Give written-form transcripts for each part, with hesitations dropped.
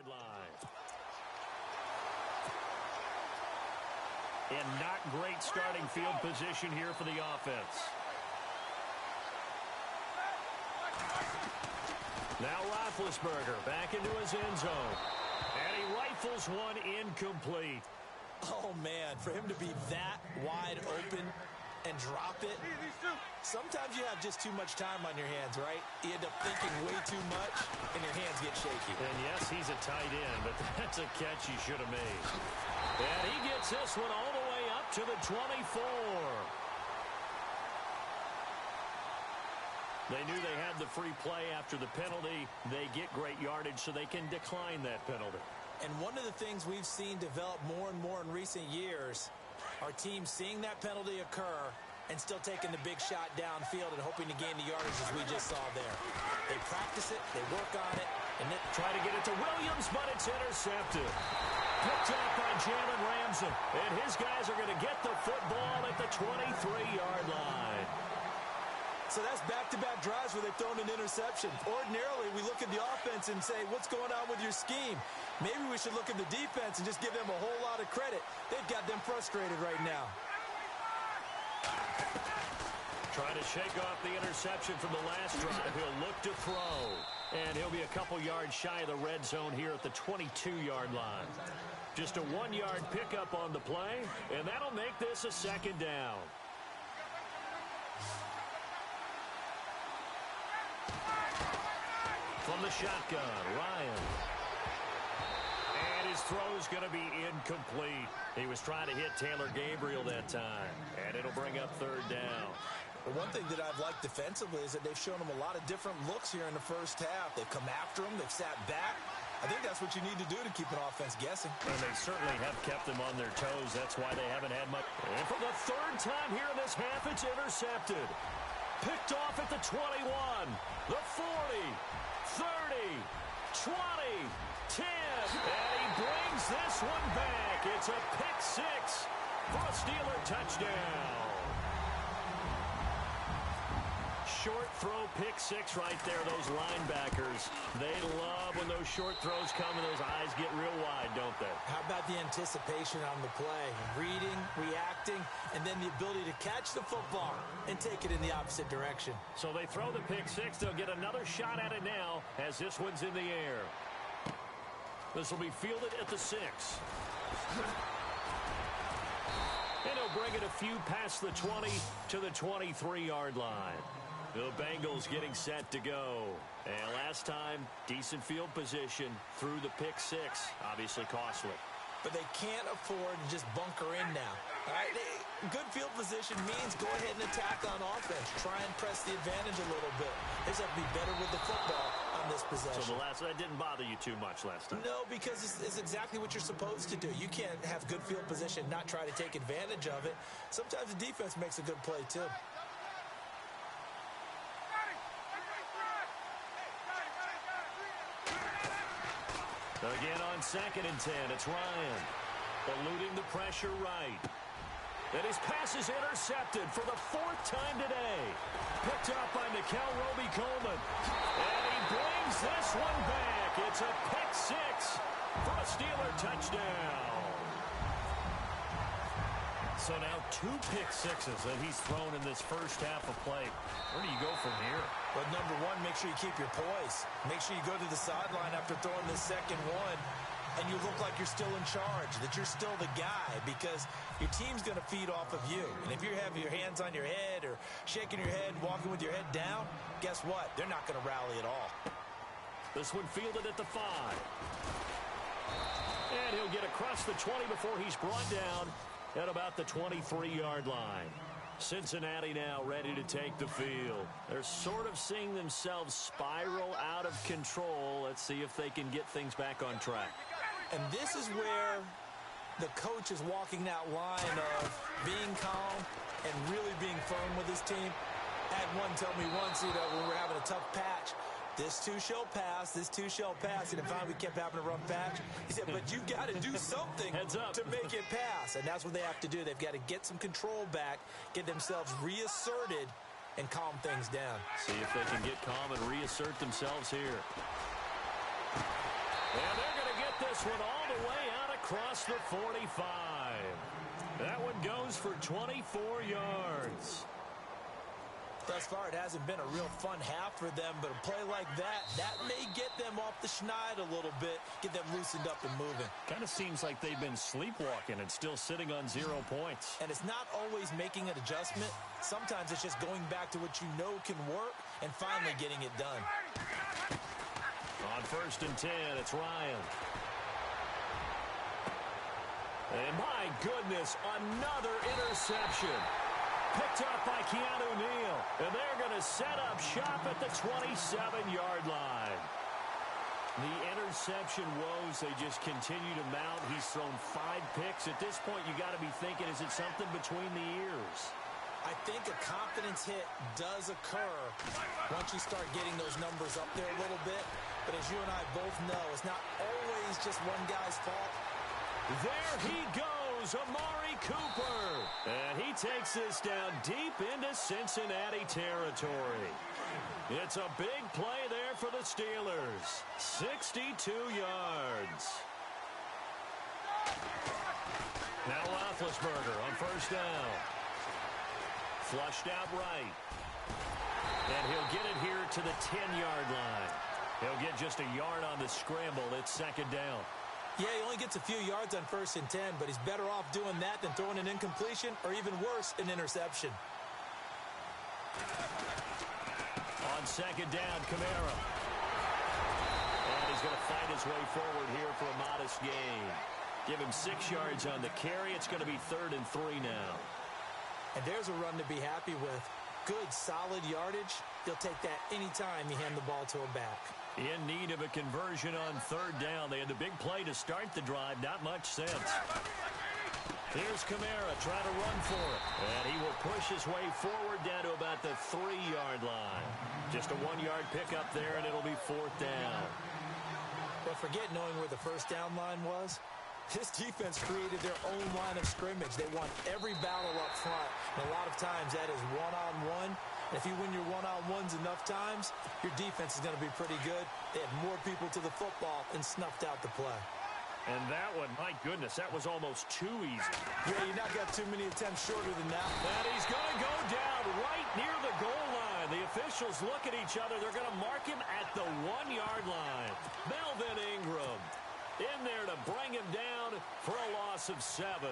line. And not great starting field position here for the offense. Now Roethlisberger back into his end zone. And he rifles one incomplete. Oh, man, for him to be that wide open and drop it, sometimes you have just too much time on your hands, right? You end up thinking way too much, and your hands get shaky. And, yes, he's a tight end, but that's a catch he should have made. And he gets this one all the way up to the 24. They knew they had the free play after the penalty. They get great yardage so they can decline that penalty. And one of the things we've seen develop more and more in recent years are teams seeing that penalty occur and still taking the big shot downfield and hoping to gain the yardage as we just saw there. They practice it, they work on it, and then try to get it to Williams, but it's intercepted. Picked up by Jalen Ramsey, and his guys are going to get the football at the 23-yard line. So that's back-to-back drives where they've thrown an interception. Ordinarily, we look at the offense and say, what's going on with your scheme? Maybe we should look at the defense and just give them a whole lot of credit. They've got them frustrated right now. Trying to shake off the interception from the last drive. He'll look to throw. And he'll be a couple yards shy of the red zone here at the 22-yard line. Just a 1-yard pickup on the play, and that'll make this a second down. From the shotgun, Ryan. And his throw's going to be incomplete. He was trying to hit Taylor Gabriel that time. And it'll bring up third down. But one thing that I've liked defensively is that they've shown him a lot of different looks here in the first half. They've come after him. They've sat back. I think that's what you need to do to keep an offense guessing. And they certainly have kept them on their toes. That's why they haven't had much. And for the third time here in this half, it's intercepted. Picked off at the 21, the 40, 30, 20, 10. And he brings this one back. It's a pick six for a Steeler touchdown. Short throw pick six right there. Those linebackers, they love when those short throws come and those eyes get real wide, don't they? How about the anticipation on the play? Reading, reacting, and then the ability to catch the football and take it in the opposite direction. So they throw the pick six. They'll get another shot at it now as this one's in the air. This will be fielded at the 6. And he'll bring it a few past the 20 to the 23-yard line. The Bengals getting set to go. And last time, decent field position through the pick six. Obviously costly. But they can't afford to just bunker in now. All right? Good field position means go ahead and attack on offense. Try and press the advantage a little bit. They just have to be better with the football on this possession. So that didn't bother you too much last time? No, because it's exactly what you're supposed to do. You can't have good field position, not try to take advantage of it. Sometimes the defense makes a good play, too. Again on 2nd and 10, it's Ryan. Eluding the pressure right. And his pass is intercepted for the 4th time today. Picked up by Nickel Roby-Coleman. And he brings this one back. It's a pick six for a Steeler touchdown. So now 2 pick sixes that he's thrown in this first half of play. Where do you go from here? Well, number one, make sure you keep your poise. Make sure you go to the sideline after throwing this second one, and you look like you're still in charge, that you're still the guy, because your team's going to feed off of you. And if you have your hands on your head or shaking your head, walking with your head down, guess what? They're not going to rally at all. This one fielded at the 5. And he'll get across the 20 before he's brought down at about the 23-yard line. Cincinnati now ready to take the field. They're sort of seeing themselves spiral out of control. Let's see if they can get things back on track. And this is where the coach is walking that line of being calm and really being firm with his team. I had one tell me once, when we were having a tough patch, this too shall pass, this too shall pass. And finally we kept having a rough patch. He said, but you got to do something to make it pass. And that's what they have to do. They've got to get some control back, get themselves reasserted, and calm things down. See if they can get calm and reassert themselves here. And they're going to get this one all the way out across the 45. That one goes for 24 yards. Thus far, it hasn't been a real fun half for them, but a play like that may get them off the schneid a little bit, get them loosened up and moving. Kind of seems like they've been sleepwalking and still sitting on 0 points. And it's not always making an adjustment. Sometimes it's just going back to what you know can work and finally getting it done. On 1st and 10, it's Ryan. And my goodness, another interception. Picked up by Keanu Neal. And they're going to set up shop at the 27-yard line. The interception woes, they just continue to mount. He's thrown 5 picks. At this point, you got to be thinking, is it something between the ears? I think a confidence hit does occur once you start getting those numbers up there a little bit. But as you and I both know, it's not always just one guy's fault. There he goes, Amari Cooper. And he takes this down deep into Cincinnati territory. It's a big play there for the Steelers. 62 yards. Now Roethlisberger on 1st down. Flushed out right. And he'll get it here to the 10-yard line. He'll get just a yard on the scramble. It's 2nd down. Yeah, he only gets a few yards on 1st and 10, but he's better off doing that than throwing an incompletion or even worse, an interception. On 2nd down, Kamara. And he's going to fight his way forward here for a modest gain. Give him 6 yards on the carry. It's going to be 3rd and 3 now. And there's a run to be happy with. Good, solid yardage. He'll take that anytime you hand the ball to a back. In need of a conversion on 3rd down. They had the big play to start the drive. Not much sense. Here's Kamara trying to run for it. And he will push his way forward down to about the 3-yard line. Just a 1-yard pickup there, and it'll be 4th down. But forget knowing where the 1st down line was. This defense created their own line of scrimmage. They won every battle up front. And a lot of times that is one-on-one. If you win your one-on-ones enough times, your defense is going to be pretty good. They had more people to the football and snuffed out the play. And that one, my goodness, that was almost too easy. Yeah, you're not got too many attempts shorter than that. And he's going to go down right near the goal line. The officials look at each other. They're going to mark him at the 1-yard line. Melvin Ingram in there to bring him down for a loss of 7.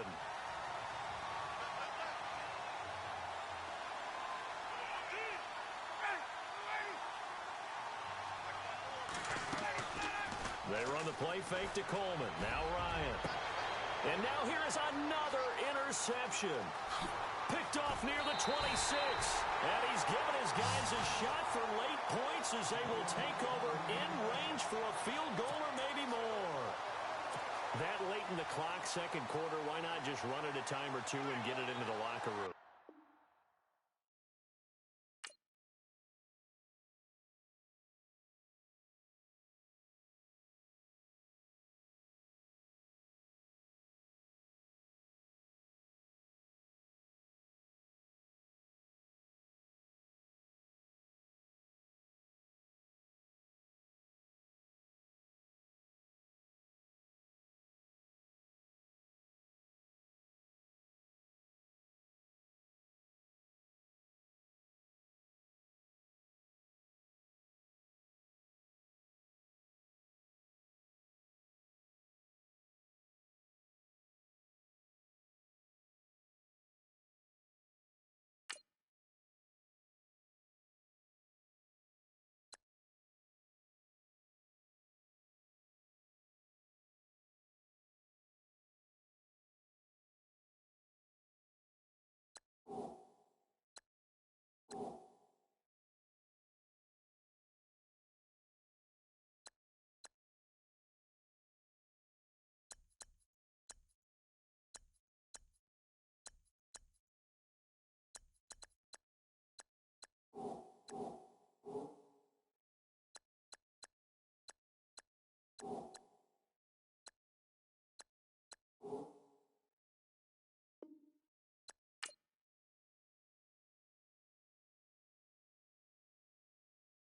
They run the play fake to Coleman. Now Ryan. And now here is another interception. Picked off near the 26. And he's given his guys a shot for late points as they will take over in range for a field goal or maybe more. That late in the clock, 2nd quarter, why not just run it a time or two and get it into the locker room?